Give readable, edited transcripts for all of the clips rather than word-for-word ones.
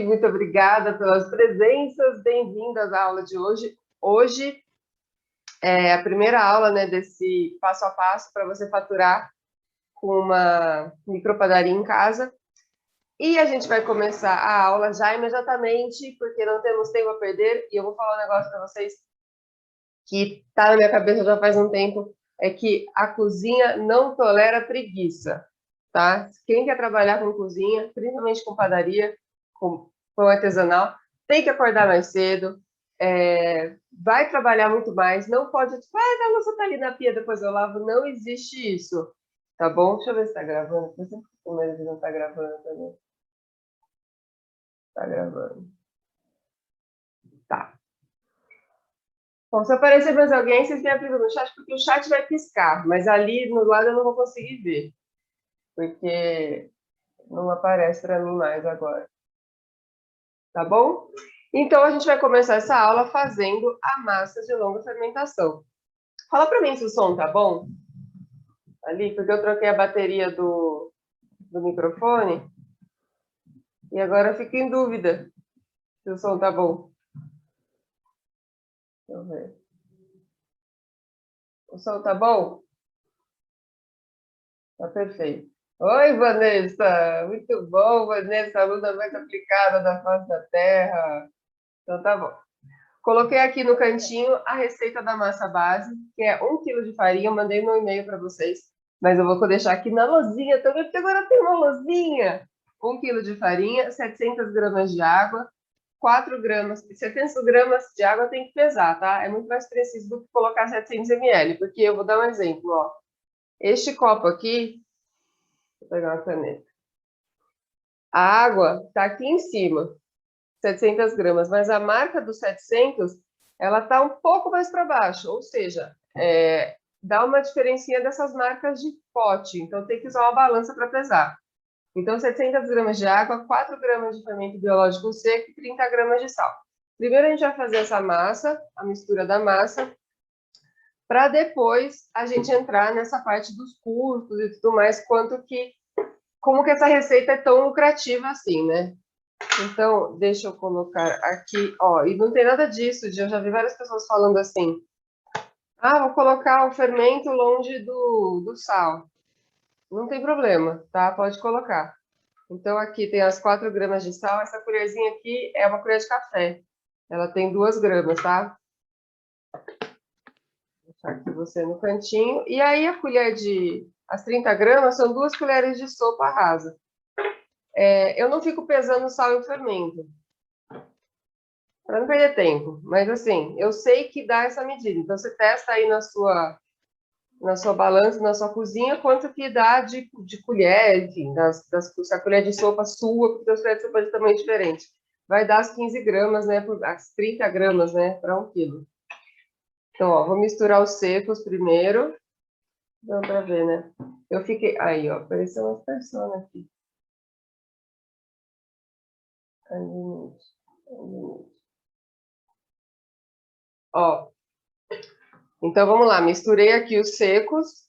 muito obrigada pelas presenças, bem-vindas à aula de hoje. Hoje é a primeira aula, né, desse passo a passo para você faturar com uma micropadaria em casa. E a gente vai começar a aula já imediatamente, porque não temos tempo a perder, e eu vou falar um negócio para vocês que está na minha cabeça já faz um tempo, é que a cozinha não tolera preguiça, tá? Quem quer trabalhar com cozinha, principalmente com padaria, com pão artesanal, tem que acordar mais cedo, vai trabalhar muito mais, não pode, tipo, a louça tá ali na pia, depois eu lavo, não existe isso, tá bom? Deixa eu ver se tá gravando, eu sempre fico com medo de não tá gravando também. Tá gravando. Tá. Bom, se aparecer mais alguém, vocês me avisam no chat, porque o chat vai piscar, mas ali no lado eu não vou conseguir ver, porque não aparece para mim mais agora. Tá bom? Então, a gente vai começar essa aula fazendo a massa de longa fermentação. Fala para mim se o som tá bom ali, porque eu troquei a bateria do microfone e agora eu fico em dúvida se o som tá bom. Deixa eu ver. O som tá bom? Tá perfeito. Oi, Vanessa! Muito bom, Vanessa, aluna mais aplicada da face da Terra. Então tá bom. Coloquei aqui no cantinho a receita da massa base, que é 1 kg de farinha. Eu mandei no e-mail para vocês, mas eu vou deixar aqui na lousinha também, porque agora tem uma lousinha. 1 kg de farinha, 700 gramas de água, 4 gramas, 700 gramas de água tem que pesar, tá? É muito mais preciso do que colocar 700 ml, porque eu vou dar um exemplo, ó. Este copo aqui, vou pegar uma caneta. A água está aqui em cima, 700 gramas, mas a marca dos 700, ela está um pouco mais para baixo, ou seja, dá uma diferencinha dessas marcas de pote, então tem que usar uma balança para pesar. Então, 700 gramas de água, 4 gramas de fermento biológico seco e 30 gramas de sal. Primeiro a gente vai fazer essa massa, a mistura da massa, para depois a gente entrar nessa parte dos custos e tudo mais, como que essa receita é tão lucrativa assim, né? Então, deixa eu colocar aqui, ó, e não tem nada disso, eu já vi várias pessoas falando assim, vou colocar o fermento longe do sal. Não tem problema, tá? Pode colocar. Então, aqui tem as 4 gramas de sal, essa colherzinha aqui é uma colher de café. Ela tem 2 gramas, tá? Vou deixar aqui você no cantinho. E aí, as 30 gramas são 2 colheres de sopa rasa. Eu não fico pesando sal e o fermento, para não perder tempo. Mas assim, eu sei que dá essa medida. Então você testa aí na sua balança, na sua cozinha, quanto que dá de colher, enfim, se a colher de sopa sua, porque as colheres de sopa de tamanho diferente. Vai dar as 15 gramas, né? As 30 gramas, né? Para 1 quilo. Então, ó, vou misturar os secos primeiro. Dá para ver, né? Eu fiquei. Aí, ó, apareceu umas pessoas aqui. Ó, então vamos lá, misturei aqui os secos.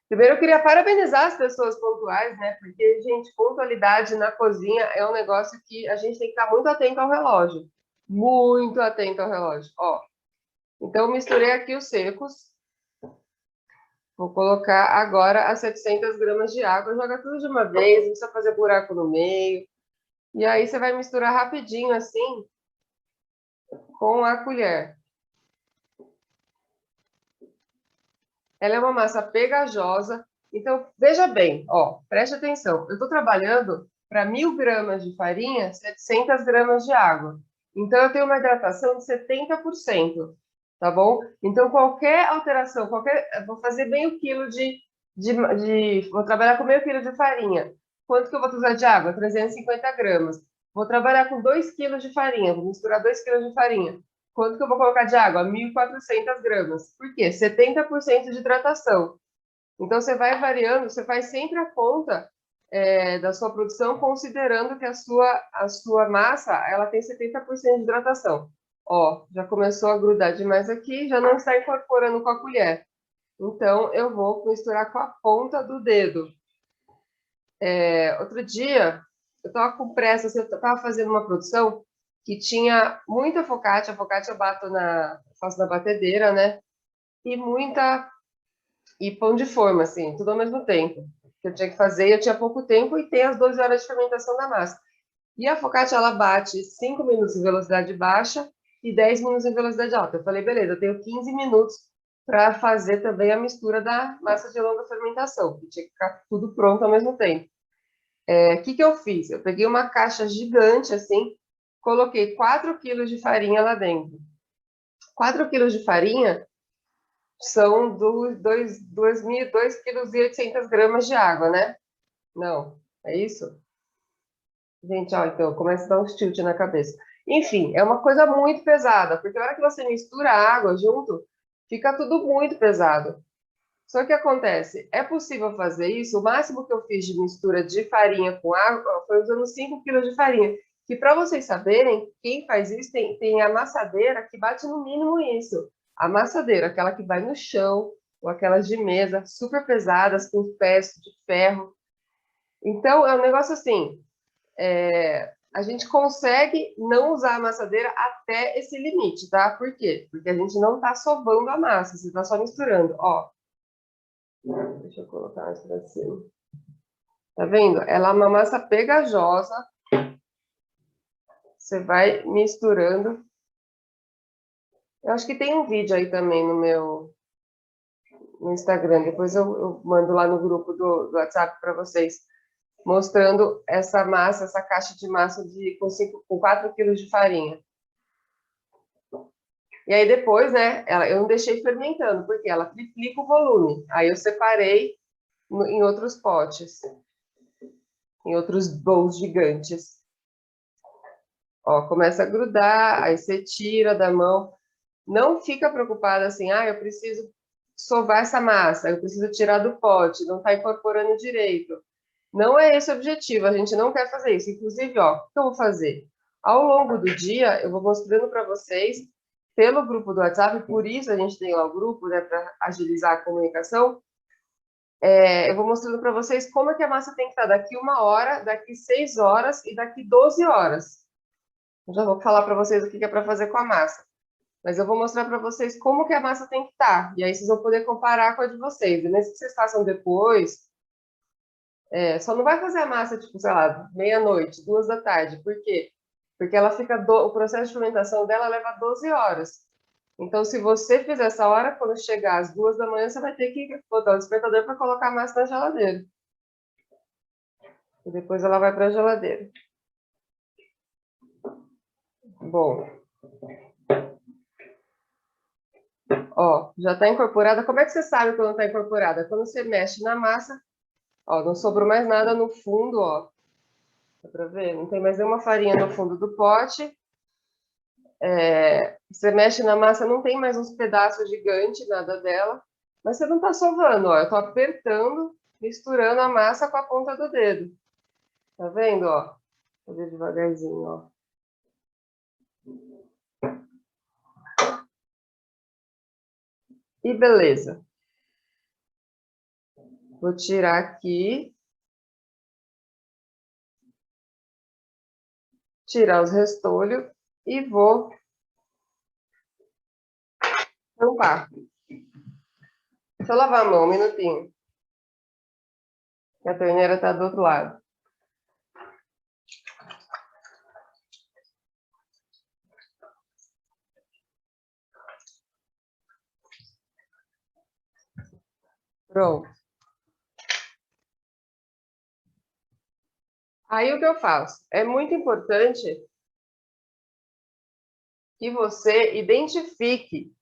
Primeiro eu queria parabenizar as pessoas pontuais, né? Porque, gente, pontualidade na cozinha é um negócio que a gente tem que estar muito atento ao relógio. Muito atento ao relógio. Ó, então eu misturei aqui os secos. Vou colocar agora as 700 gramas de água. Joga tudo de uma vez, não precisa fazer buraco no meio. E aí você vai misturar rapidinho assim com a colher. Ela é uma massa pegajosa. Então, veja bem, ó, preste atenção. Eu estou trabalhando para 1.000 gramas de farinha, 700 gramas de água. Então, eu tenho uma hidratação de 70%, tá bom? Então, qualquer alteração, vou fazer meio quilo vou trabalhar com meio quilo de farinha. Quanto que eu vou usar de água? 350 gramas. Vou trabalhar com 2 quilos de farinha, vou misturar 2 quilos de farinha. Quanto que eu vou colocar de água? 1.400 gramas. Por quê? 70% de hidratação. Então, você vai variando, você faz sempre a conta da sua produção, considerando que a sua massa ela tem 70% de hidratação. Ó, já começou a grudar demais aqui, já não está incorporando com a colher. Então, eu vou misturar com a ponta do dedo. Outro dia, eu tava com pressa, assim, eu tava fazendo uma produção que tinha muita focaccia, a focaccia eu faço na batedeira, né? E pão de forma, assim, tudo ao mesmo tempo. Que eu tinha que fazer, eu tinha pouco tempo e tem as 12 horas de fermentação da massa. E a focaccia, ela bate 5 minutos em velocidade baixa e 10 minutos em velocidade alta. Eu falei, beleza, eu tenho 15 minutos para fazer também a mistura da massa de longa fermentação, que tinha que ficar tudo pronto ao mesmo tempo. O que eu fiz? Eu peguei uma caixa gigante, assim, coloquei 4 quilos de farinha lá dentro. 4 quilos de farinha são 2,8 kg de água, né? Não, é isso? Gente, ó, então, começa a dar uns tilt na cabeça. Enfim, é uma coisa muito pesada, porque a hora que você mistura a água junto, fica tudo muito pesado. Só que acontece, é possível fazer isso? O máximo que eu fiz de mistura de farinha com água foi usando 5 quilos de farinha. Que para vocês saberem, quem faz isso tem a amassadeira que bate no mínimo isso. A amassadeira, aquela que vai no chão, ou aquelas de mesa, super pesadas, com pés de ferro. Então, é um negócio assim, a gente consegue não usar a amassadeira até esse limite, tá? Por quê? Porque a gente não está sovando a massa, você está só misturando. Ó, deixa eu colocar mais para cima. Tá vendo? Ela é uma massa pegajosa. Você vai misturando. Eu acho que tem um vídeo aí também no Instagram. Depois eu mando lá no grupo do WhatsApp para vocês, mostrando essa massa, essa caixa de massa com 4 quilos de farinha. E aí depois, né, eu não deixei fermentando, porque ela triplica o volume. Aí eu separei em outros potes, em outros bowls gigantes. Ó, começa a grudar, aí você tira da mão. Não fica preocupada assim, eu preciso sovar essa massa, eu preciso tirar do pote, não está incorporando direito. Não é esse o objetivo, a gente não quer fazer isso. Inclusive, ó, o que eu vou fazer? Ao longo do dia, eu vou mostrando para vocês pelo grupo do WhatsApp, por isso a gente tem lá o grupo, né, para agilizar a comunicação. Eu vou mostrando para vocês como é que a massa tem que estar daqui 1 hora, daqui 6 horas e daqui 12 horas. Eu já vou falar para vocês o que é para fazer com a massa. Mas eu vou mostrar para vocês como que a massa tem que estar. E aí vocês vão poder comparar com a de vocês. E mesmo que vocês façam depois, só não vai fazer a massa, tipo, sei lá, meia-noite, 2 da tarde. Por quê? Porque ela fica o processo de fermentação dela leva 12 horas. Então, se você fizer essa hora, quando chegar às 2 da manhã, você vai ter que botar o despertador para colocar a massa na geladeira. E depois ela vai para a geladeira. Bom. Ó, já está incorporada. Como é que você sabe quando está incorporada? Quando você mexe na massa, ó, não sobrou mais nada no fundo, ó. Dá para ver? Não tem mais nenhuma farinha no fundo do pote. Você mexe na massa, não tem mais uns pedaços gigantes, nada dela. Mas você não está sovando, ó. Eu estou apertando, misturando a massa com a ponta do dedo. Tá vendo, ó? Vou fazer devagarzinho, ó. E beleza. Vou tirar aqui. Tirar os restolhos e vou tampar. Deixa eu lavar a mão, um minutinho. A torneira está do outro lado. Pronto. Aí o que eu faço? É muito importante que você identifique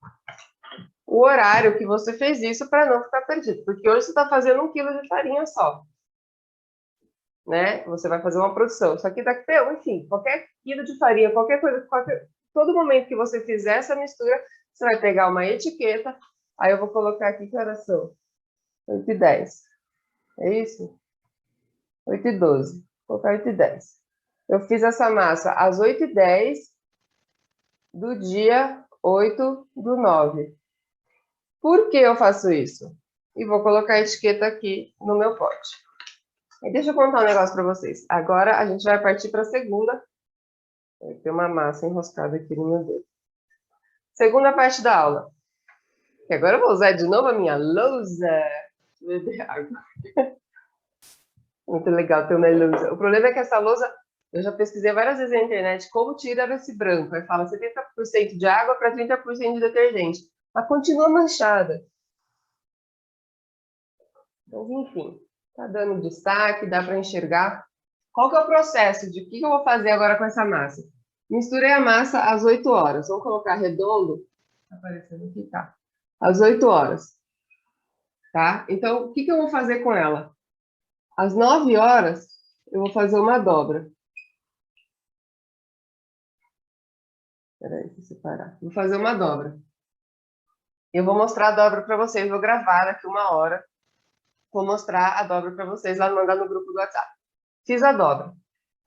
o horário que você fez isso para não ficar perdido. Porque hoje você está fazendo 1 quilo de farinha só. Né? Você vai fazer uma produção. Só que daqui, enfim, qualquer quilo de farinha, qualquer coisa, todo momento que você fizer essa mistura, você vai pegar uma etiqueta. Aí eu vou colocar aqui que horas são? 8h10. É isso? 8h12. Vou colocar 8h10. Eu fiz essa massa às 8h10 do dia 8/9. Por que eu faço isso? E vou colocar a etiqueta aqui no meu pote. E deixa eu contar um negócio para vocês. Agora a gente vai partir para a segunda. Tem uma massa enroscada aqui no meu dedo. Segunda parte da aula. E agora eu vou usar de novo a minha lousa. Beber água. Muito legal ter uma lousa. O problema é que essa lousa, eu já pesquisei várias vezes na internet como tirar esse branco. Aí fala 70% de água para 30% de detergente. Mas continua manchada. Mas enfim, tá dando destaque, dá para enxergar. Qual que é o processo de o que eu vou fazer agora com essa massa? Misturei a massa às 8 horas. Vamos colocar redondo. Tá aparecendo aqui, tá? Às 8 horas. Tá? Então, o que eu vou fazer com ela? Às 9 horas, eu vou fazer uma dobra. Peraí, deixa eu separar. Vou fazer uma dobra. Eu vou mostrar a dobra para vocês. Vou gravar aqui 1 hora. Vou mostrar a dobra para vocês lá, mandar no grupo do WhatsApp. Fiz a dobra.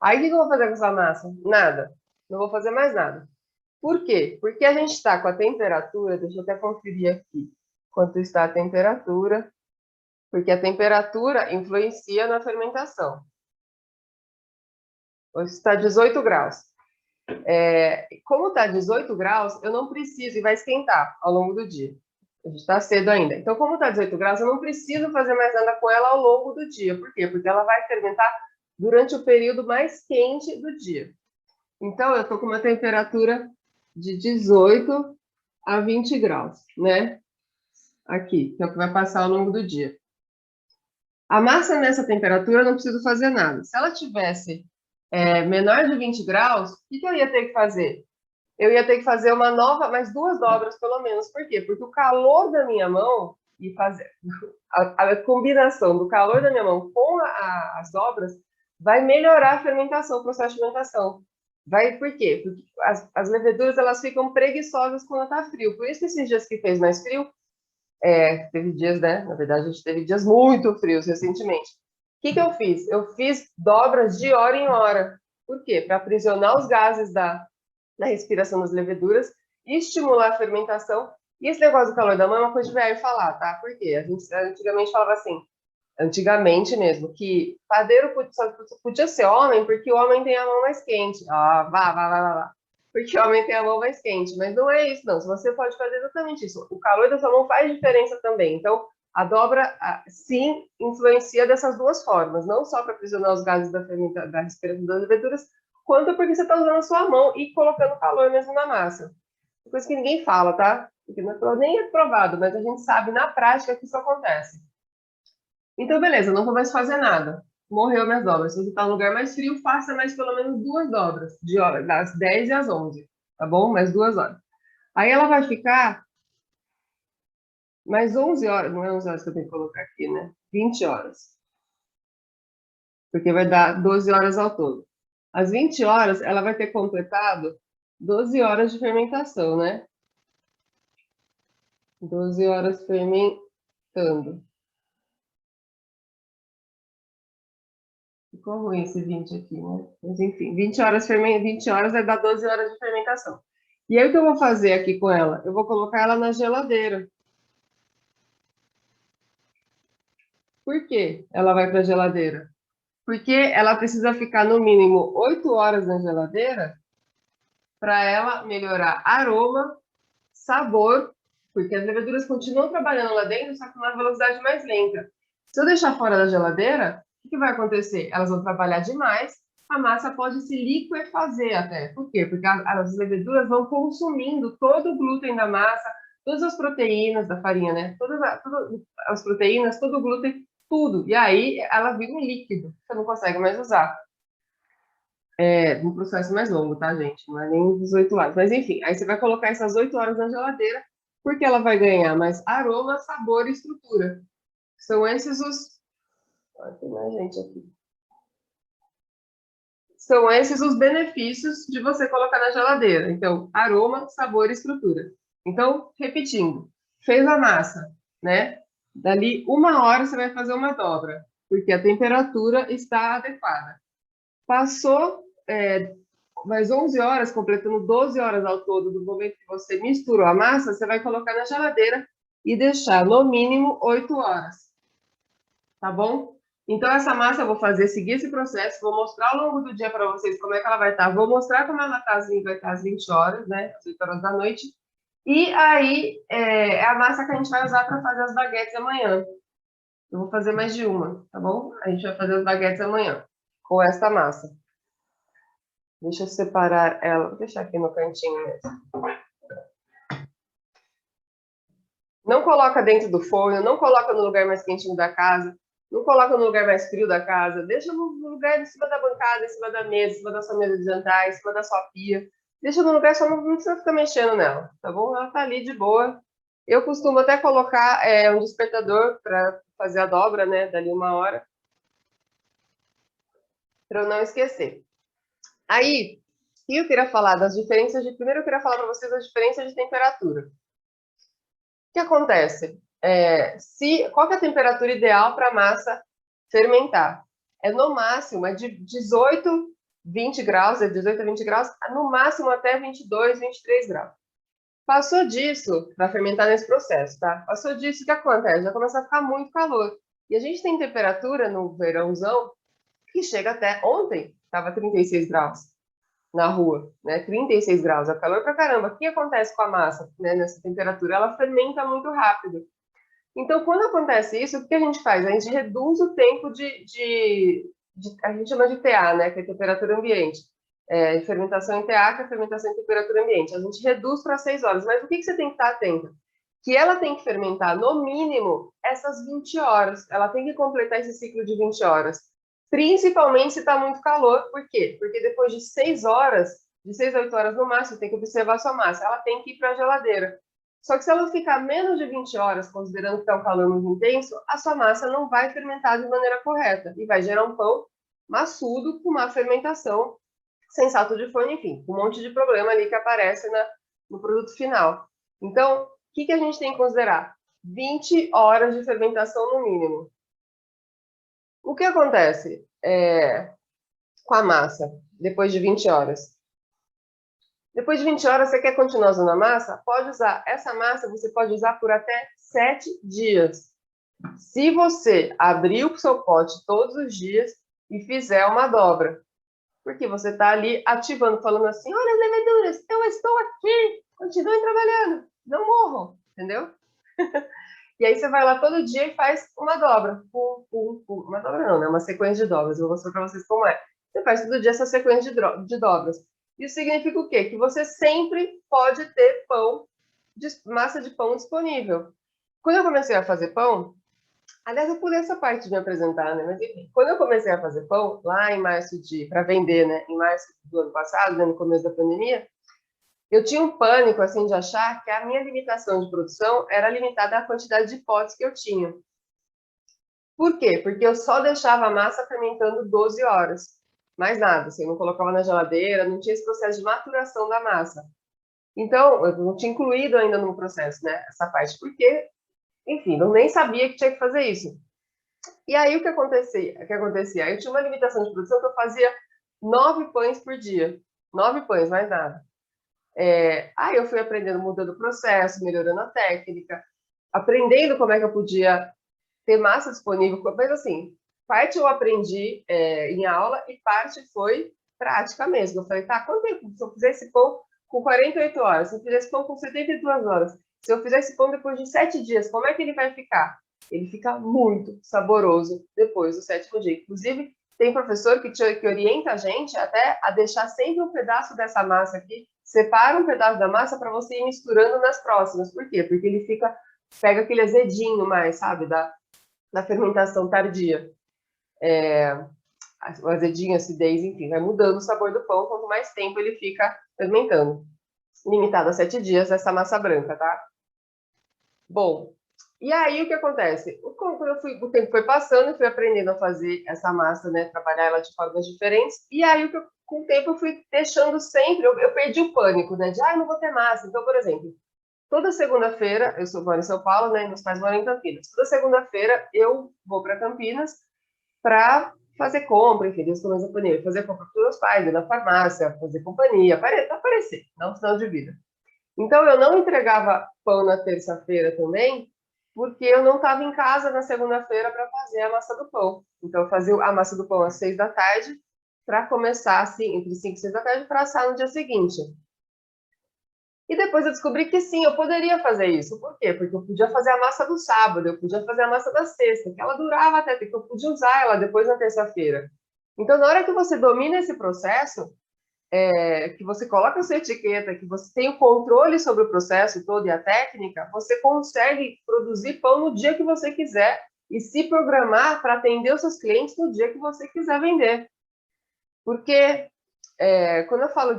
Aí, o que eu vou fazer com essa massa? Nada. Não vou fazer mais nada. Por quê? Porque a gente está com a temperatura, deixa eu até conferir aqui quanto está a temperatura, porque a temperatura influencia na fermentação. Hoje está 18 graus. Como está 18 graus, eu não preciso, e vai esquentar ao longo do dia. A gente está cedo ainda. Então, como está 18 graus, eu não preciso fazer mais nada com ela ao longo do dia. Por quê? Porque ela vai fermentar durante o período mais quente do dia. Então, eu estou com uma temperatura de 18 a 20 graus, né? Aqui, que é o que vai passar ao longo do dia. A massa nessa temperatura, eu não preciso fazer nada. Se ela tivesse menor de 20 graus, o que eu ia ter que fazer? Eu ia ter que fazer uma nova, mais 2 dobras, pelo menos. Por quê? Porque o calor da minha mão e fazer a combinação do calor da minha mão com as dobras vai melhorar a fermentação, o processo de fermentação. Por quê? Porque as leveduras elas ficam preguiçosas quando está frio. Por isso que esses dias que fez mais frio, teve dias, né? Na verdade, a gente teve dias muito frios recentemente. O que eu fiz? Eu fiz dobras de hora em hora. Por quê? Para aprisionar os gases da respiração das leveduras e estimular a fermentação. E esse negócio do calor da mão é uma coisa de velho falar, tá? Por quê? A gente antigamente falava assim, antigamente mesmo, que padeiro só podia ser homem porque o homem tem a mão mais quente. Ah, vá. Porque o homem tem a mão mais quente. Mas não é isso, não. Você pode fazer exatamente isso. O calor da sua mão faz diferença também. Então, a dobra, sim, influencia dessas duas formas. Não só para aprisionar os gases da respiração das leveduras, quanto porque você está usando a sua mão e colocando calor mesmo na massa. Coisa que ninguém fala, tá? Porque nem é provado, mas a gente sabe na prática que isso acontece. Então, beleza, não vou mais fazer nada. Morreu minhas dobras. Se você está no lugar mais frio, faça mais pelo menos 2 dobras, das 10 e às 11, tá bom? Mais 2 horas. Aí ela vai ficar mais 11 horas, não é 11 horas que eu tenho que colocar aqui, né? 20 horas. Porque vai dar 12 horas ao todo. Às 20 horas, ela vai ter completado 12 horas de fermentação, né? 12 horas fermentando. Ficou ruim esse 20 aqui, né? Mas enfim, 20 horas vai dar 12 horas de fermentação. E aí o que eu vou fazer aqui com ela? Eu vou colocar ela na geladeira. Por que ela vai para a geladeira? Porque ela precisa ficar no mínimo 8 horas na geladeira para ela melhorar aroma, sabor, porque as leveduras continuam trabalhando lá dentro, só que numa velocidade mais lenta. Se eu deixar fora da geladeira, o que vai acontecer? Elas vão trabalhar demais, a massa pode se liquefazer até. Por quê? Porque as leveduras vão consumindo todo o glúten da massa, todas as proteínas da farinha, né? Todas as proteínas, todo o glúten, tudo. E aí ela vira um líquido, você não consegue mais usar. Um processo mais longo, tá, gente? Não é nem 18 horas. Mas enfim, aí você vai colocar essas 8 horas na geladeira, porque ela vai ganhar mais aroma, sabor e estrutura. São esses os. Tem mais gente aqui. São esses os benefícios de você colocar na geladeira. Então, aroma, sabor e estrutura. Então, repetindo, fez a massa, né? Dali 1 hora você vai fazer uma dobra, porque a temperatura está adequada. Passou mais 11 horas, completando 12 horas ao todo do momento que você misturou a massa, você vai colocar na geladeira e deixar no mínimo 8 horas. Tá bom? Então, essa massa eu vou fazer, seguir esse processo, vou mostrar ao longo do dia para vocês como é que ela vai estar. Vou mostrar como ela tá, vai estar às 20 horas, né? Às 8 horas da noite. E aí, é a massa que a gente vai usar para fazer as baguetes amanhã. Eu vou fazer mais de uma, tá bom? A gente vai fazer as baguetes amanhã com essa massa. Deixa eu separar ela, vou deixar aqui no cantinho mesmo. Não coloca dentro do forno, não coloca no lugar mais quentinho da casa, não coloca no lugar mais frio da casa, deixa no lugar em cima da bancada, em cima da mesa, em cima da sua mesa de jantar, em cima da sua pia. Deixa no lugar, só não precisa ficar mexendo nela, tá bom? Ela tá ali de boa. Eu costumo até colocar um despertador para fazer a dobra, né? Dali 1 hora, para eu não esquecer. Aí, eu queria falar das diferenças de. Primeiro, eu queria falar para vocês as diferenças de temperatura. O que acontece? Qual que é a temperatura ideal para a massa fermentar? É no máximo, é de 18, 20 graus, é 18 a 20 graus, no máximo até 22, 23 graus. Passou disso, para fermentar nesse processo, tá? Passou disso, o que acontece? Já começa a ficar muito calor. E a gente tem temperatura no verãozão que chega até ontem, estava 36 graus na rua, né? 36 graus, é calor pra caramba. O que acontece com a massa, né, nessa temperatura? Ela fermenta muito rápido. Então, quando acontece isso, o que a gente faz? A gente reduz o tempo a gente chama de TA, né, que é temperatura ambiente. Fermentação em TA, que é fermentação em temperatura ambiente. A gente reduz para 6 horas. Mas o que você tem que estar atento? Que ela tem que fermentar, no mínimo, essas 20 horas. Ela tem que completar esse ciclo de 20 horas. Principalmente se está muito calor. Por quê? Porque depois de 6 horas, de 6 a 8 horas no máximo, tem que observar a sua massa. Ela tem que ir para a geladeira. Só que se ela ficar menos de 20 horas, considerando que está um calor muito intenso, a sua massa não vai fermentar de maneira correta e vai gerar um pão maçudo com má fermentação, sem salto de forno, enfim, um monte de problema ali que aparece no produto final. Então, o que a gente tem que considerar? 20 horas de fermentação no mínimo. O que acontece com a massa depois de 20 horas? Depois de 20 horas, você quer continuar usando a massa? Pode usar. Essa massa você pode usar por até 7 dias. Se você abrir o seu pote todos os dias e fizer uma dobra. Porque você está ali ativando, falando assim, olha as leveduras, eu estou aqui, continuem trabalhando, não morram, entendeu? E aí você vai lá todo dia e faz uma dobra. Pum, pum, pum. Uma dobra não, né? Uma sequência de dobras. Eu vou mostrar para vocês como é. Você faz todo dia essa sequência de dobras. Isso significa o quê? Que você sempre pode ter massa de pão disponível. Quando eu comecei a fazer pão, aliás, eu pulei essa parte de me apresentar, né? Mas enfim, quando eu comecei a fazer pão, lá em março para vender, né? Em março do ano passado, né? No começo da pandemia, eu tinha um pânico, assim, de achar que a minha limitação de produção era limitada à quantidade de potes que eu tinha. Por quê? Porque eu só deixava a massa fermentando 12 horas. Mais nada, assim, eu não colocava na geladeira, não tinha esse processo de maturação da massa. Então, eu não tinha incluído ainda no processo, né, essa parte, porque, enfim, eu nem sabia que tinha que fazer isso. E aí, o que acontecia? Eu tinha uma limitação de produção que eu fazia 9 pães por dia. 9 pães, mais nada. Aí eu fui aprendendo, mudando o processo, melhorando a técnica, aprendendo como é que eu podia ter massa disponível. Mas assim, parte eu aprendi em aula e parte foi prática mesmo. Eu falei, tá, quanto tempo? Se eu fizer esse pão com 48 horas, se eu fizer esse pão com 72 horas, se eu fizer esse pão depois de 7 dias, como é que ele vai ficar? Ele fica muito saboroso depois do 7º dia. Inclusive, tem professor que orienta a gente até a deixar sempre um pedaço dessa massa aqui, separa um pedaço da massa para você ir misturando nas próximas. Por quê? Porque ele pega aquele azedinho mais, sabe, da fermentação tardia. O azedinho, a acidez, enfim, vai mudando o sabor do pão quanto mais tempo ele fica fermentando. Limitado a 7 dias essa massa branca, tá? Bom, e aí o que acontece? O tempo foi passando, eu fui aprendendo a fazer essa massa, né? Trabalhar ela de formas diferentes. E aí, com o tempo, eu fui deixando sempre. Eu perdi o pânico, né? De, não vou ter massa. Então, por exemplo, toda segunda-feira, moro em São Paulo, né? Meus pais moram em Campinas. Toda segunda-feira eu vou para Campinas para fazer compra, enfim, Deus começa a punir, fazer compra para os meus pais, ir na farmácia, fazer companhia, aparecer, dar um sinal de vida. Então, eu não entregava pão na terça-feira também, porque eu não estava em casa na segunda-feira para fazer a massa do pão. Então, eu fazia a massa do pão às 6 da tarde, para começar, assim, entre 5 e 6 da tarde, para assar no dia seguinte. E depois eu descobri que sim, eu poderia fazer isso. Por quê? Porque eu podia fazer a massa do sábado, eu podia fazer a massa da sexta, que ela durava até, porque eu podia usar ela depois na terça-feira. Então, na hora que você domina esse processo, que você coloca a sua etiqueta, que você tem o controle sobre o processo todo e a técnica, você consegue produzir pão no dia que você quiser e se programar para atender os seus clientes no dia que você quiser vender. Porque quando eu falo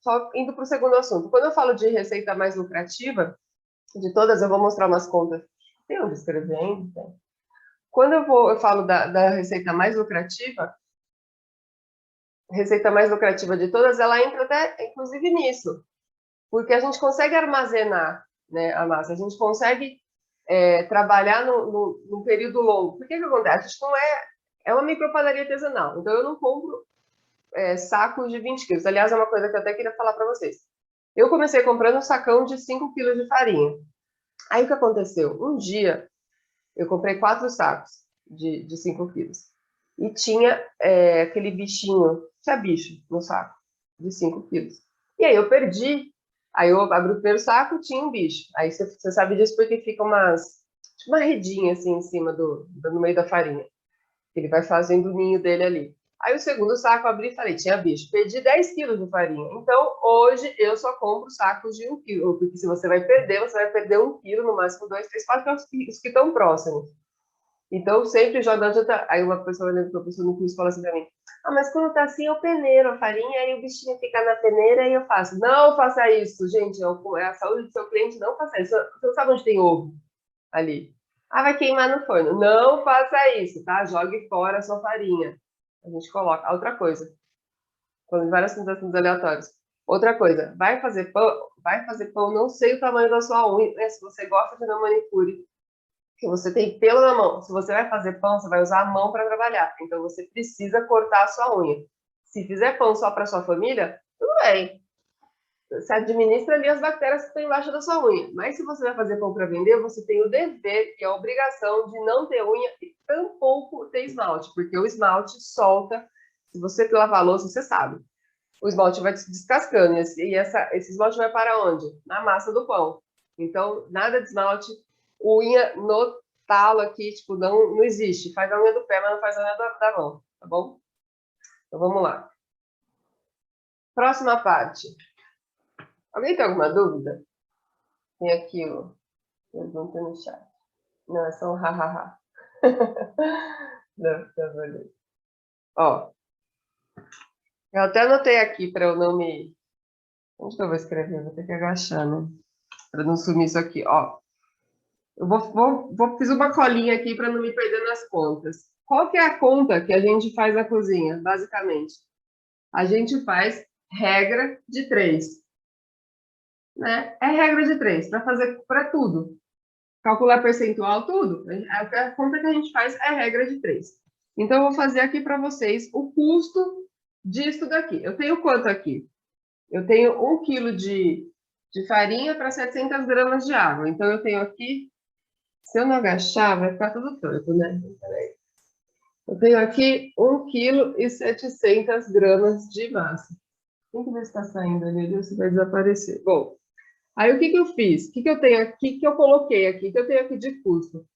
só indo para o segundo assunto, quando eu falo de receita mais lucrativa, de todas, eu vou mostrar umas contas. Tem onde escrever ainda? Quando eu falo da receita mais lucrativa de todas, ela entra até, inclusive, nisso. Porque a gente consegue armazenar, né, a massa, a gente consegue trabalhar num período longo. Por que acontece? A gente não é uma micropadaria artesanal, então eu não compro sacos de 20 quilos. Aliás, é uma coisa que eu até queria falar para vocês. Eu comecei comprando um sacão de 5 quilos de farinha. Aí o que aconteceu? Um dia eu comprei 4 sacos de 5 quilos. E tinha aquele bichinho, tinha bicho no saco, de 5 quilos. E aí eu perdi. Aí eu abri o primeiro saco, tinha um bicho. Aí você sabe disso porque fica tipo uma redinha assim em cima no meio da farinha. Ele vai fazendo o ninho dele ali. Aí o segundo saco eu abri e falei, tinha bicho. Perdi 10 quilos de farinha. Então, hoje eu só compro sacos de 1 quilo. Porque se você vai perder 1 quilo, no máximo 2, 3, 4, que é os que estão próximos. Então, sempre joga adianta. Aí uma pessoa olhando para a pessoa no curso fala assim para mim: ah, mas quando tá assim, eu peneiro a farinha, aí o bichinho fica na peneira e eu faço. Não faça isso, gente. É a saúde do seu cliente, não faça isso. Você não sabe onde tem ovo ali. Ah, vai queimar no forno. Não faça isso, tá? Jogue fora a sua farinha. A gente coloca. Outra coisa, falando várias assuntos aleatórios. Outra coisa, vai fazer pão, não sei o tamanho da sua unha, né? Se você gosta de uma manicure, que você tem pelo na mão. Se você vai fazer pão, você vai usar a mão para trabalhar. Então você precisa cortar a sua unha. Se fizer pão só para sua família, tudo bem. Você administra ali as bactérias que estão embaixo da sua unha. Mas se você vai fazer pão para vender, você tem o dever e a obrigação de não ter unha e tampouco ter esmalte, porque o esmalte solta. Se você lavar a louça, você sabe. O esmalte vai se descascando e esse esmalte vai para onde? Na massa do pão. Então, nada de esmalte, unha no talo aqui, tipo, não existe. Faz a unha do pé, mas não faz a unha da mão, tá bom? Então, vamos lá. Próxima parte. Alguém tem alguma dúvida? Tem aqui o pergunta no chat. Não, é só um hahaha. Não, tá valendo. Ó, eu até anotei aqui para eu não me... Onde que eu vou escrever? Vou ter que agachar, né? Para não sumir isso aqui, ó. Eu fiz uma colinha aqui para não me perder nas contas. Qual que é a conta que a gente faz na cozinha, basicamente? A gente faz regra de 3, né? É regra de 3 para fazer para tudo. Calcular percentual, tudo. A conta que a gente faz é regra de 3. Então, eu vou fazer aqui para vocês o custo disso daqui. Eu tenho quanto aqui? Eu tenho 1 quilo de farinha para 700 gramas de água. Então, eu tenho aqui, se eu não agachar, vai ficar tudo torto, né? Peraí. Eu tenho aqui 1,7 kg de massa. Tem que ver se está saindo ali, se vai desaparecer. Bom, aí o que eu fiz? O que eu tenho aqui, que eu coloquei aqui, que eu tenho aqui de custo?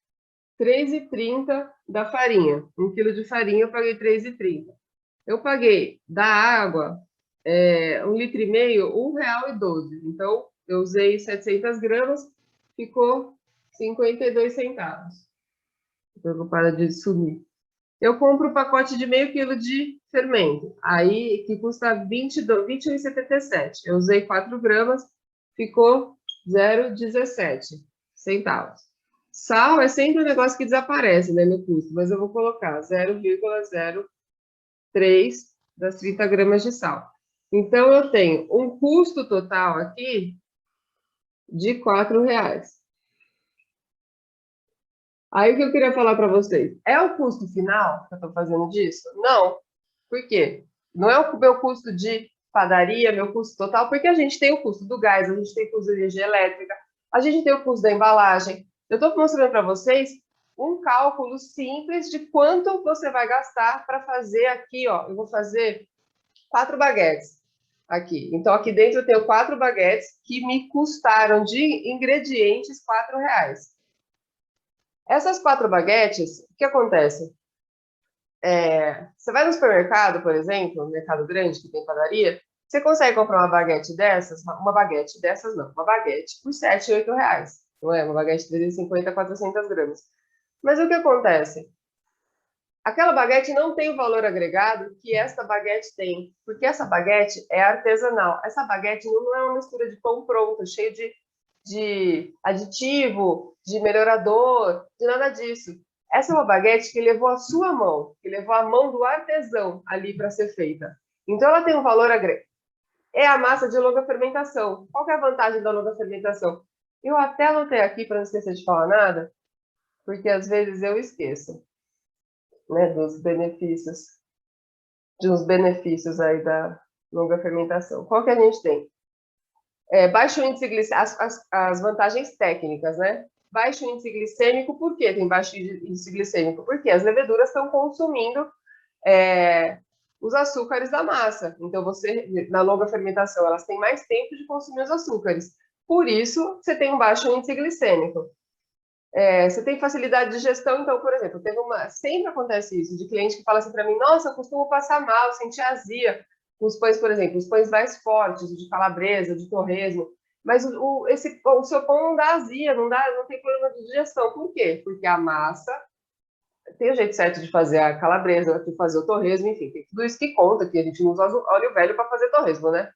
3,30 da farinha. 1 quilo de farinha eu paguei 3,30. Eu paguei da água 1,5 litro, R$ 1,12. Então, eu usei 700 gramas, ficou 52 centavos. Estou preocupada de sumir. Eu compro o pacote de meio quilo de fermento, aí que custa 21,77. Eu usei 4 gramas, ficou 0,17 centavos. Sal é sempre um negócio que desaparece, né, no custo, mas eu vou colocar 0,03 das 30 gramas de sal. Então, eu tenho um custo total aqui de R$ 4. Aí o que eu queria falar para vocês? É o custo final que eu estou fazendo disso? Não. Por quê? Não é o meu custo de padaria, meu custo total, porque a gente tem o custo do gás, a gente tem o custo da energia elétrica, a gente tem o custo da embalagem. Eu estou mostrando para vocês um cálculo simples de quanto você vai gastar para fazer aqui, ó. Eu vou fazer 4 baguetes aqui. Então, aqui dentro eu tenho 4 baguetes que me custaram de ingredientes R$ 4. Essas 4 baguetes, o que acontece? Você vai no supermercado, por exemplo, no mercado grande, que tem padaria, você consegue comprar uma baguete dessas, não, uma baguete por R$ 7, R$ 8. Não é? Uma baguete de 350, 400 gramas. Mas o que acontece? Aquela baguete não tem o valor agregado que esta baguete tem, porque essa baguete é artesanal. Essa baguete não é uma mistura de pão pronto, cheio de aditivo, de melhorador, de nada disso. Essa é uma baguete que levou a sua mão, que levou a mão do artesão ali para ser feita. Então, ela tem um valor agregado. É a massa de longa fermentação. Qual que é a vantagem da longa fermentação? Eu até anotei aqui para não esquecer de falar nada, porque às vezes eu esqueço, né, de uns benefícios aí da longa fermentação. Qual que a gente tem? Baixo índice glicêmico, as vantagens técnicas, né? Baixo índice glicêmico, por que tem baixo índice glicêmico? Porque as leveduras estão consumindo os açúcares da massa. Então, você, na longa fermentação, elas têm mais tempo de consumir os açúcares. Por isso, você tem um baixo índice glicêmico. Você tem facilidade de gestão, então, por exemplo, sempre acontece isso, de cliente que fala assim para mim, nossa, eu costumo passar mal, sentir azia, os pães, por exemplo, os pães mais fortes, de calabresa, de torresmo, mas o seu pão não dá azia, não tem problema de digestão. Por quê? Porque a massa tem o jeito certo de fazer a calabresa, de fazer o torresmo, enfim, tem tudo isso que conta, que a gente não usa óleo velho para fazer torresmo, né?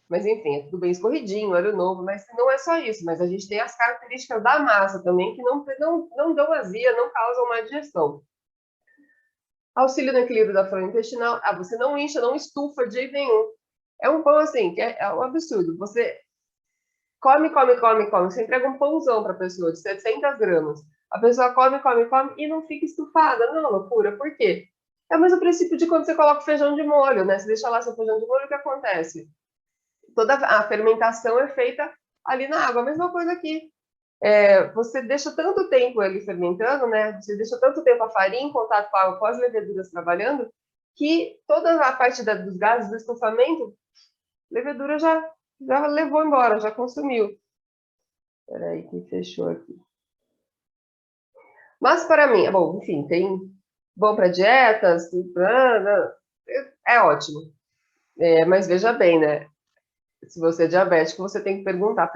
Mas, enfim, é tudo bem escorridinho, óleo novo, mas não é só isso. Mas a gente tem as características da massa também, que não dão azia, não causam má digestão. Auxílio no equilíbrio da flora intestinal. Você não incha, não estufa de jeito nenhum. É um pão, assim, que é um absurdo. Você come. Você entrega um pãozão para a pessoa, de 700 gramas. A pessoa come e não fica estufada. Não, loucura. Por quê? É o mesmo princípio de quando você coloca feijão de molho, né? Você deixa lá seu feijão de molho, o que acontece? Toda a fermentação é feita ali na água. A mesma coisa aqui. Você deixa tanto tempo ele fermentando, né? Você deixa tanto tempo a farinha em contato com a água, com as leveduras trabalhando, que toda a parte dos gases do estufamento, a levedura já levou embora, já consumiu. Espera aí que fechou aqui. Mas para mim, bom, enfim, tem bom para dietas, é ótimo. Mas veja bem, né? Se você é diabético, você tem que perguntar.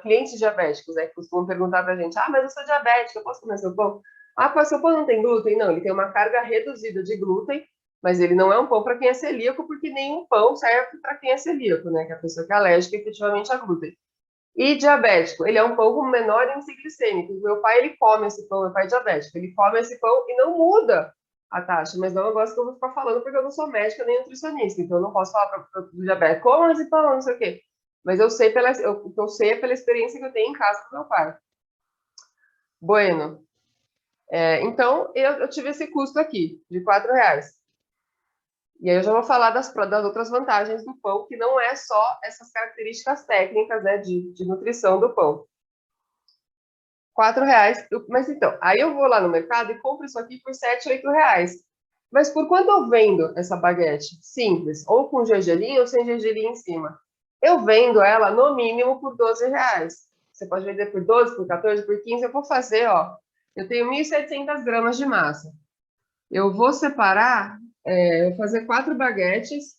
Clientes diabéticos, né, que costumam perguntar para a gente: mas eu sou diabética, eu posso comer seu pão? Mas seu pão não tem glúten? Não, ele tem uma carga reduzida de glúten, mas ele não é um pão para quem é celíaco, porque nenhum pão serve para quem é celíaco, né, que é a pessoa que é alérgica efetivamente a glúten. E diabético, ele é um pão com menor índice glicêmico. Meu pai, ele come esse pão, meu pai é diabético, ele come esse pão e não muda a taxa, mas não é um negócio que eu vou ficar falando porque eu não sou médica nem nutricionista, então eu não posso falar para o diabético, como esse pão, não sei o quê. Mas eu sei o que eu sei é pela experiência que eu tenho em casa com meu pai. Bueno. Então, eu tive esse custo aqui, de R$ 4. E aí eu já vou falar das outras vantagens do pão, que não é só essas características técnicas, né, de nutrição do pão. R$ 4. Mas então, aí eu vou lá no mercado e compro isso aqui por R$ 7, R$ 8. Mas por quanto eu vendo essa baguete? Simples, ou com gergelim ou sem gergelim em cima. Eu vendo ela no mínimo por R$ 12. Você pode vender por 12, por 14, por 15. Eu vou fazer, ó. Eu tenho 1.700 gramas de massa. Eu vou separar, eu vou fazer 4 baguetes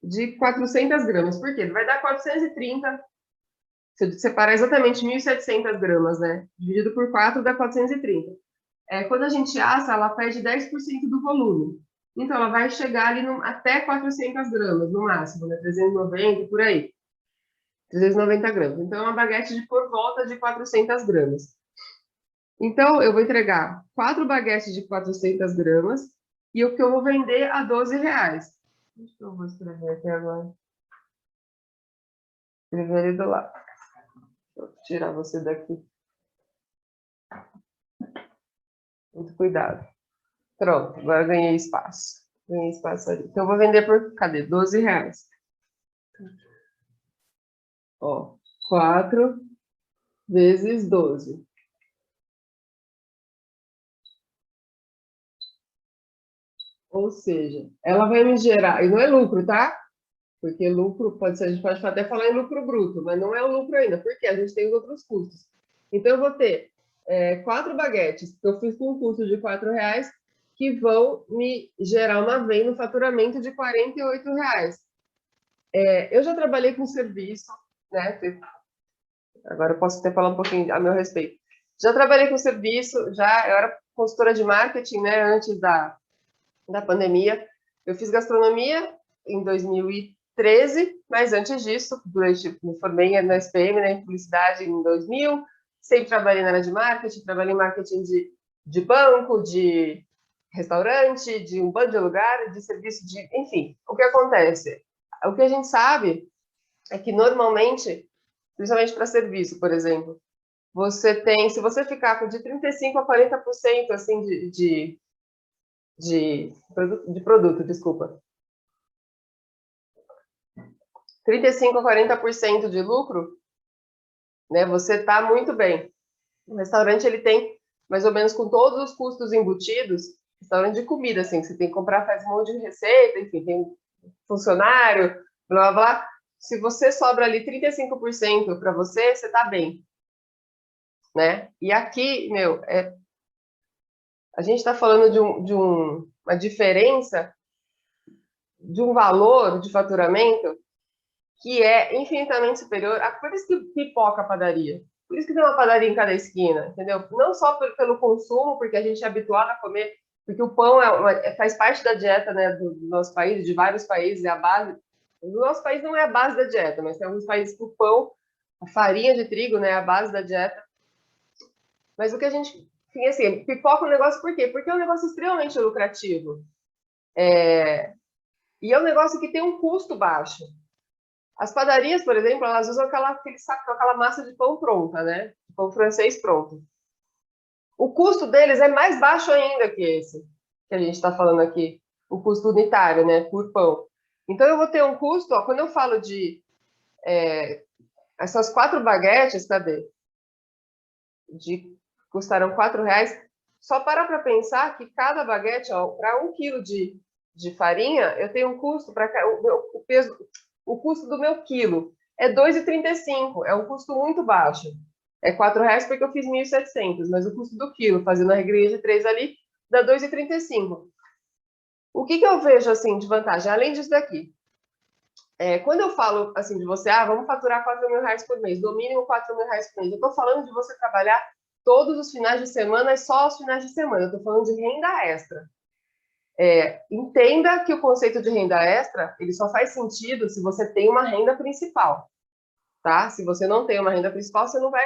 de 400 gramas. Por quê? Vai dar 430. Se eu separar exatamente 1.700 gramas, né? Dividido por 4 dá 430. Quando a gente assa, ela perde 10% do volume. Então, ela vai chegar ali até 400 gramas, no máximo, né? 390, por aí. 390 gramas. Então, é uma baguete de por volta de 400 gramas. Então, eu vou entregar 4 baguetes de 400 gramas e o que eu vou vender a R$ 12. Deixa eu vou escrever aqui agora. Escrever ali do lado. Vou tirar você daqui. Muito cuidado. Pronto, agora eu ganhei espaço. Ganhei espaço ali. Então, eu vou vender por, cadê? R$ 12. Ó, 4 vezes 12. Ou seja, ela vai me gerar, e não é lucro, tá? Porque lucro, pode ser, a gente pode até falar em lucro bruto, mas não é o lucro ainda, porque a gente tem os outros custos. Então, eu vou ter 4 baguetes, que eu fiz com um custo de R$ 4, que vão me gerar uma venda, um faturamento de R$ 48. Eu já trabalhei com serviço, né? Agora eu posso até falar um pouquinho a meu respeito. Já trabalhei com serviço, eu era consultora de marketing, né? Antes da pandemia. Eu fiz gastronomia em 2013, mas antes disso, me formei na SPM, né, em publicidade em 2000, sempre trabalhei na área de marketing, trabalhei em marketing de banco, de restaurante, de um bando de lugar, de serviço de... Enfim, o que acontece? O que a gente sabe é que, normalmente, principalmente para serviço, por exemplo, você tem, se você ficar com de 35% a 40% assim, de produto, desculpa. 35% a 40% de lucro, né? Você está muito bem. O restaurante, ele tem mais ou menos com todos os custos embutidos, restaurante de comida, assim, que você tem que comprar, faz um monte de receita, enfim, tem funcionário, blá, blá, blá. Se você sobra ali 35% para você, você está bem, né? E aqui, meu, a gente está falando uma diferença de um valor de faturamento que é infinitamente superior. Por isso que pipoca a padaria. Por isso que tem uma padaria em cada esquina, entendeu? Não só pelo consumo, porque a gente é habituado a comer, porque o pão faz parte da dieta, né, do nosso país, de vários países, é a base. No nosso país não é a base da dieta, mas tem alguns países que o pão, a farinha de trigo, né, é a base da dieta. Mas o que a gente... Assim, pipoca é um negócio por quê? Porque é um negócio extremamente lucrativo. E é um negócio que tem um custo baixo. As padarias, por exemplo, elas usam aquele saco, aquela massa de pão pronta, né? De pão francês pronto. O custo deles é mais baixo ainda que esse que a gente está falando aqui, o custo unitário, né, por pão. Então, eu vou ter um custo, ó, quando eu falo de essas 4 baguetes, cadê? Custaram R$ 4, só para pensar que cada baguete, para 1 quilo de farinha, eu tenho um custo para o peso, o custo do meu quilo é 2,35, é um custo muito baixo. É R$ 4 porque eu fiz 1.700, mas o custo do quilo, fazendo a regrinha de 3 ali, dá 2,35. O que eu vejo assim de vantagem, além disso daqui? Quando eu falo assim de você, vamos faturar R$ 4.000 por mês, no mínimo R$ 4.000 por mês, eu estou falando de você trabalhar todos os finais de semana e só os finais de semana. Eu estou falando de renda extra. Entenda que o conceito de renda extra, ele só faz sentido se você tem uma renda principal, tá? Se você não tem uma renda principal, você não vai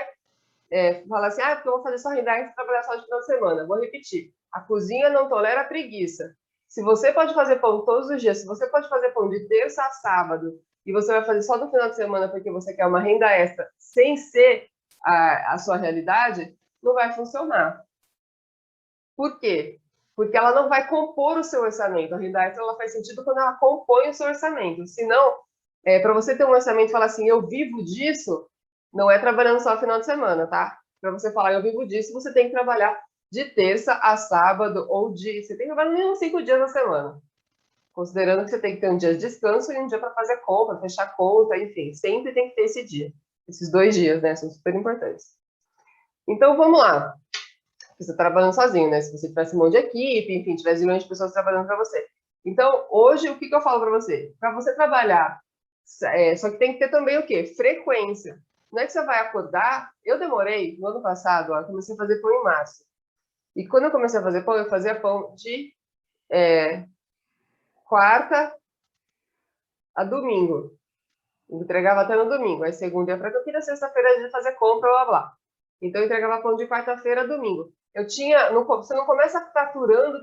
falar assim, porque eu vou fazer só renda extra e trabalhar só de final de semana. Vou repetir, a cozinha não tolera preguiça. Se você pode fazer pão todos os dias, se você pode fazer pão de terça a sábado, e você vai fazer só no final de semana porque você quer uma renda extra, sem ser a sua realidade, não vai funcionar. Por quê? Porque ela não vai compor o seu orçamento. A renda extra ela faz sentido quando ela compõe o seu orçamento. Senão, para você ter um orçamento e falar assim, eu vivo disso, não é trabalhando só no final de semana, tá? Para você falar, eu vivo disso, você tem que trabalhar de terça a sábado, você tem que trabalhar no mínimo 5 dias na semana. Considerando que você tem que ter um dia de descanso e um dia para fazer compra, fechar conta, enfim, sempre tem que ter esse dia. Esses 2 dias, né? São super importantes. Então, vamos lá. Você está trabalhando sozinho, né? Se você tivesse um monte de equipe, enfim, tivesse milhões de pessoas trabalhando para você. Então, hoje, o que eu falo para você? Para você trabalhar, só que tem que ter também o quê? Frequência. Não é que você vai acordar... Eu demorei, no ano passado, eu comecei a fazer pão em março. E quando eu comecei a fazer pão, eu fazia pão de quarta a domingo. Eu entregava até no domingo. Aí segunda ia para Campinas, sexta-feira a gente fazer compra, blá, blá. Então, eu entregava pão de quarta-feira a domingo. Você não começa faturando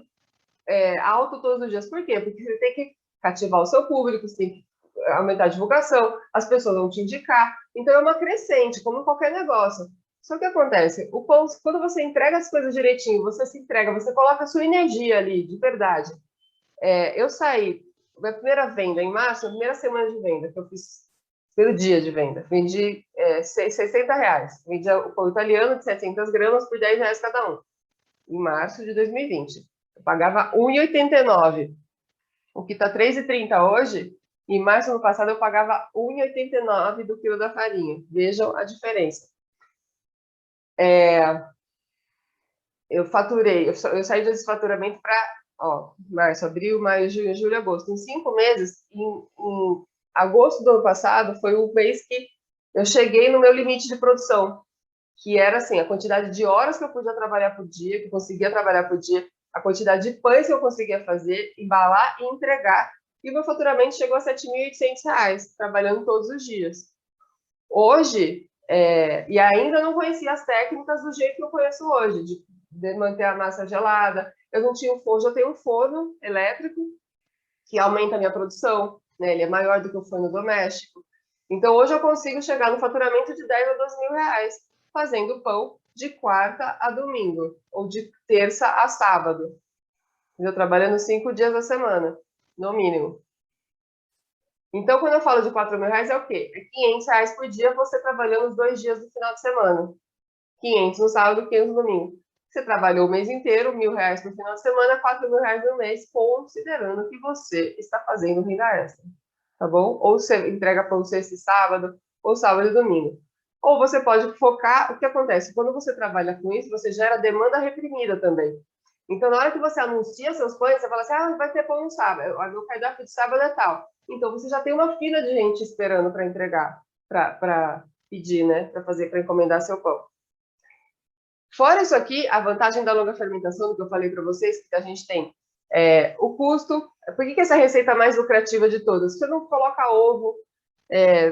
alto todos os dias. Por quê? Porque você tem que cativar o seu público, você tem que aumentar a divulgação, as pessoas vão te indicar. Então, é uma crescente, como em qualquer negócio. Só que acontece, o pão, quando você entrega as coisas direitinho, você se entrega, você coloca a sua energia ali, de verdade. Eu saí, minha primeira venda em março, a primeira semana de venda que eu fiz pelo dia de venda, vendi R$ 60. Vendi o pão italiano de 700 gramas por R$ 10 cada um, em março de 2020. Eu pagava 1,89. O que está 3,30 hoje, em março do ano passado eu pagava 1,89 do quilo da farinha. Vejam a diferença. Eu faturei, eu saí desse faturamento para, março, abril, maio, junho, julho, agosto. Em 5 meses, em agosto do ano passado, foi o mês que eu cheguei no meu limite de produção, que era assim, a quantidade de horas que eu podia trabalhar por dia, que eu conseguia trabalhar por dia, a quantidade de pães que eu conseguia fazer, embalar e entregar. E o meu faturamento chegou a R$ 7.800, trabalhando todos os dias. Hoje, e ainda não conhecia as técnicas do jeito que eu conheço hoje, de manter a massa gelada. Eu não tinha um forno, eu tenho um forno elétrico que aumenta a minha produção, né? Ele é maior do que o forno doméstico. Então, hoje eu consigo chegar no faturamento de 10 a 12 mil reais, fazendo pão de quarta a domingo, ou de terça a sábado. Eu trabalhando 5 dias da semana, no mínimo. Então, quando eu falo de 4 mil reais, é o quê? É R$ 500 por dia você trabalhando os 2 dias do final de semana. 500 no sábado, 500 no domingo. Você trabalhou o mês inteiro, R$ 1.000 por final de semana, 4 mil reais no mês, considerando que você está fazendo renda extra. Tá bom? Ou você entrega pão sexta e sábado, ou sábado e domingo. Ou você pode focar, o que acontece? Quando você trabalha com isso, você gera demanda reprimida também. Então, na hora que você anuncia seus pães, você fala assim, vai ter pão no sábado, o meu cardápio de sábado é tal. Então, você já tem uma fila de gente esperando para entregar, para pedir, né? Para fazer, para encomendar seu pão. Fora isso aqui, a vantagem da longa fermentação, que eu falei para vocês, que a gente tem o custo. Por que essa receita é a mais lucrativa de todas? Você não coloca ovo,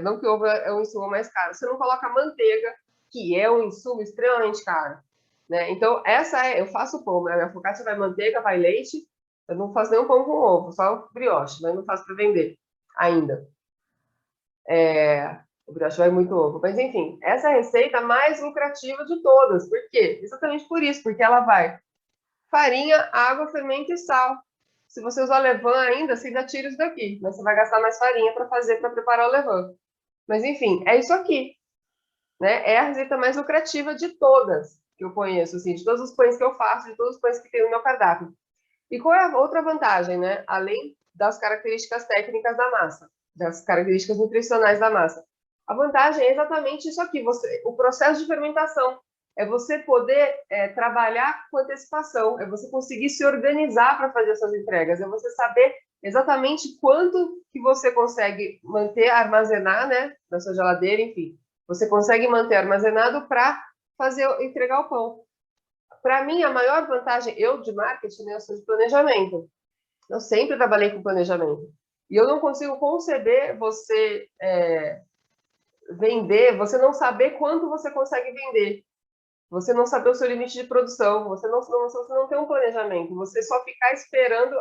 não que ovo é um insumo mais caro, você não coloca manteiga, que é um insumo extremamente caro. Né? Então, eu faço pão, né? Minha focaccia vai manteiga, vai leite, eu não faço nenhum pão com ovo, só brioche, mas não faço para vender ainda. O brioche vai muito ovo. Mas, enfim, essa é a receita mais lucrativa de todas. Por quê? Exatamente por isso, porque ela vai farinha, água, fermento e sal. Se você usar levain ainda, você ainda tira isso daqui, mas você vai gastar mais farinha para preparar o levain. Mas, enfim, é isso aqui. Né? É a receita mais lucrativa de todas que eu conheço, assim, de todos os pães que eu faço, de todos os pães que tem no meu cardápio. E qual é a outra vantagem, né? Além das características técnicas da massa, das características nutricionais da massa. A vantagem é exatamente isso aqui, o processo de fermentação. É você poder trabalhar com antecipação, é você conseguir se organizar para fazer suas entregas, é você saber exatamente quanto que você consegue manter, armazenar, né, na sua geladeira, enfim. Você consegue manter armazenado para entregar o pão. Para mim, a maior vantagem, eu de marketing, né, eu sou de planejamento. Eu sempre trabalhei com planejamento. E eu não consigo conceber você vender, você não saber quanto você consegue vender. Você não saber o seu limite de produção, você não tem um planejamento, você só ficar esperando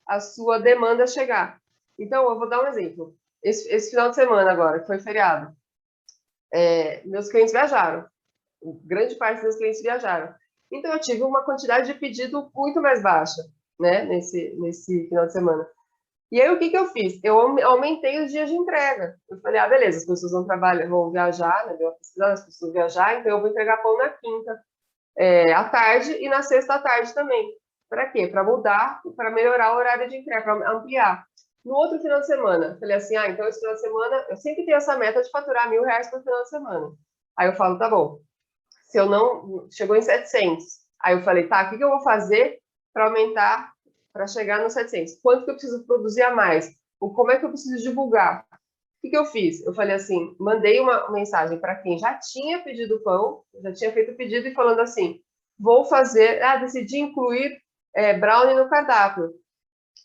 a sua demanda chegar. Então, eu vou dar um exemplo. Esse final de semana agora, que foi feriado, meus clientes viajaram. Grande parte dos meus clientes viajaram. Então, eu tive uma quantidade de pedido muito mais baixa, né, nesse final de semana. E aí, o que eu fiz? Eu aumentei os dias de entrega. Eu falei, beleza, as pessoas vão trabalhar, vão viajar, né, deu uma pesquisada, as pessoas vão viajar, então eu vou entregar pão na quinta, à tarde e na sexta à tarde também. Para quê? Para mudar, para melhorar o horário de entrega, para ampliar. No outro final de semana, falei assim, então esse final de semana, eu sempre tenho essa meta de faturar R$ 1.000 por final de semana. Aí eu falo, tá bom, se eu não, chegou em 700. Aí eu falei, tá, o que eu vou fazer para aumentar, para chegar nos 700? Quanto que eu preciso produzir a mais? Ou como é que eu preciso divulgar? O que eu fiz? Eu falei assim, mandei uma mensagem para quem já tinha pedido pão, já tinha feito o pedido e falando assim, vou fazer, decidi incluir brownie no cardápio.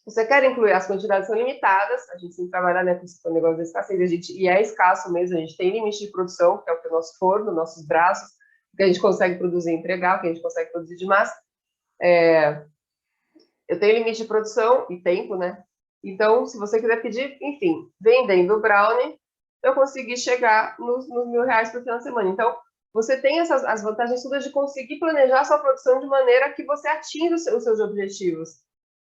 Você quer incluir, as quantidades são limitadas, a gente tem que trabalhar, né, com o negócio da escassez, e é escasso mesmo, a gente tem limite de produção, que é o nosso forno, nossos braços, o que a gente consegue produzir e entregar, o que a gente consegue produzir de massa. Eu tenho limite de produção e tempo, né? Então, se você quiser pedir, enfim, vendendo brownie, eu consegui chegar nos R$ 1.000 por final de semana. Então, você tem as vantagens todas de conseguir planejar a sua produção de maneira que você atinja os seus objetivos.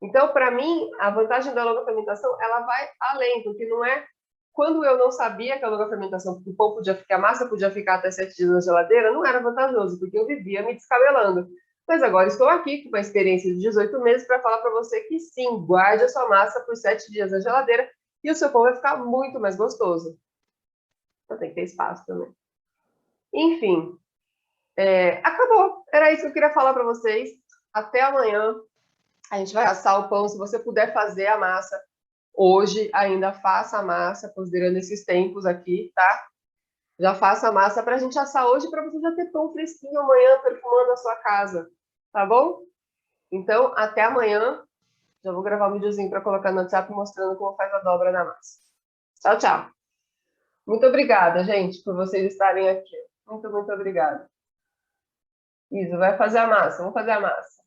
Então, para mim, a vantagem da longa fermentação, ela vai além, porque não é quando eu não sabia que a longa fermentação, que o pão podia ficar, a massa podia ficar até 7 dias na geladeira, não era vantajoso, porque eu vivia me descabelando. Mas agora estou aqui com uma experiência de 18 meses para falar para você que sim, guarde a sua massa por 7 dias na geladeira e o seu pão vai ficar muito mais gostoso. Então tem que ter espaço também. Enfim, acabou. Era isso que eu queria falar para vocês. Até amanhã. A gente vai assar o pão. Se você puder fazer a massa hoje, ainda faça a massa, considerando esses tempos aqui, tá? Já faça a massa para a gente assar hoje, para você já ter pão fresquinho amanhã, perfumando a sua casa. Tá bom? Então, até amanhã. Já vou gravar um videozinho para colocar no WhatsApp mostrando como faz a dobra na massa. Tchau, tchau. Muito obrigada, gente, por vocês estarem aqui. Muito, muito obrigada. Isa, vai fazer a massa. Vamos fazer a massa.